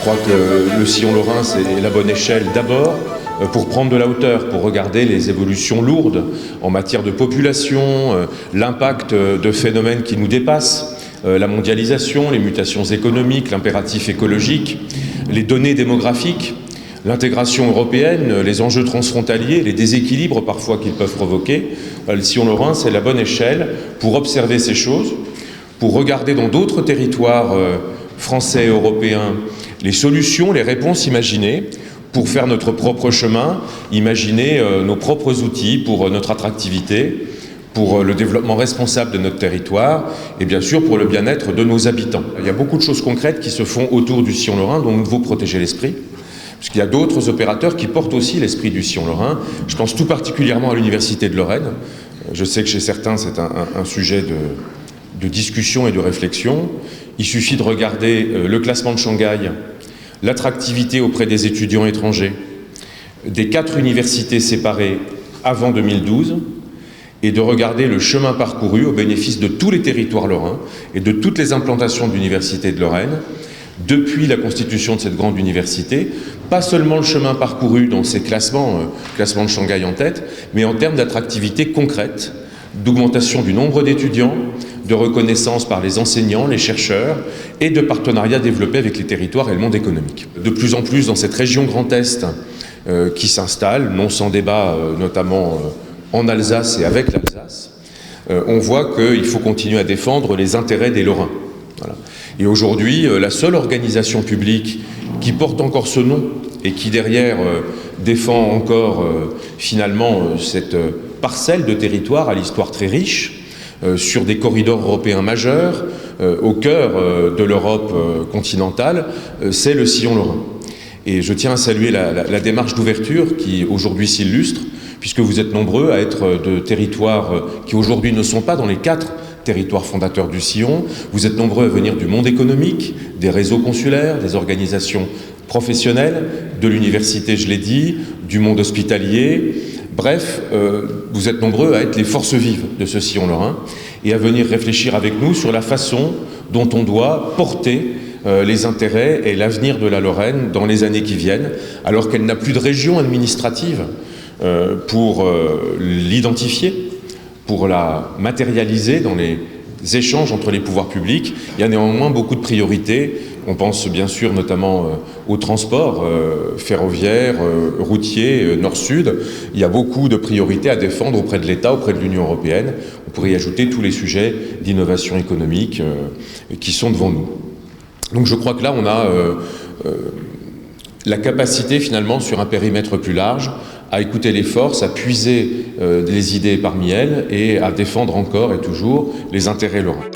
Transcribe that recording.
crois que le sillon lorrain, c'est la bonne échelle d'abord pour prendre de la hauteur, pour regarder les évolutions lourdes en matière de population, l'impact de phénomènes qui nous dépassent, la mondialisation, les mutations économiques, l'impératif écologique, les données démographiques, l'intégration européenne, les enjeux transfrontaliers, les déséquilibres parfois qu'ils peuvent provoquer. Le sillon lorrain, c'est la bonne échelle pour observer ces choses, pour regarder dans d'autres territoires français et européens les solutions, les réponses imaginées, pour faire notre propre chemin, imaginer nos propres outils pour notre attractivité, pour le développement responsable de notre territoire et bien sûr pour le bien-être de nos habitants. Il y a beaucoup de choses concrètes qui se font autour du sillon lorrain dont nous devons protéger l'esprit, puisqu'il y a d'autres opérateurs qui portent aussi l'esprit du sillon lorrain. Je pense tout particulièrement à l'Université de Lorraine. Je sais que chez certains c'est un sujet de discussion et de réflexion. Il suffit de regarder le classement de Shanghai, l'attractivité auprès des étudiants étrangers, des 4 universités séparées avant 2012, et de regarder le chemin parcouru au bénéfice de tous les territoires lorrains et de toutes les implantations de l'Université de Lorraine, depuis la constitution de cette grande université, pas seulement le chemin parcouru dans ces classements, classement de Shanghai en tête, mais en termes d'attractivité concrète, d'augmentation du nombre d'étudiants, de reconnaissance par les enseignants, les chercheurs et de partenariats développés avec les territoires et le monde économique. De plus en plus dans cette région Grand Est qui s'installe, non sans débat, notamment en Alsace et avec l'Alsace, on voit qu'il faut continuer à défendre les intérêts des Lorrains. Voilà. Et aujourd'hui, la seule organisation publique qui porte encore ce nom et qui derrière défend encore finalement cette parcelle de territoire à l'histoire très riche, sur des corridors européens majeurs, au cœur de l'Europe continentale, c'est le sillon lorrain. Et je tiens à saluer la démarche d'ouverture qui aujourd'hui s'illustre, puisque vous êtes nombreux à être de territoires qui aujourd'hui ne sont pas dans les 4 territoires fondateurs du sillon. Vous êtes nombreux à venir du monde économique, des réseaux consulaires, des organisations professionnelles, de l'université, je l'ai dit, du monde hospitalier. Bref, vous êtes nombreux à être les forces vives de ce sillon lorrain et à venir réfléchir avec nous sur la façon dont on doit porter les intérêts et l'avenir de la Lorraine dans les années qui viennent, alors qu'elle n'a plus de région administrative pour l'identifier, pour la matérialiser dans les échanges entre les pouvoirs publics. Il y a néanmoins beaucoup de priorités. On pense bien sûr notamment au transport ferroviaire, routier, nord-sud. Il y a beaucoup de priorités à défendre auprès de l'État, auprès de l'Union européenne. On pourrait y ajouter tous les sujets d'innovation économique qui sont devant nous. Donc je crois que là on a la capacité finalement sur un périmètre plus large à écouter les forces, à puiser les idées parmi elles et à défendre encore et toujours les intérêts lorrains.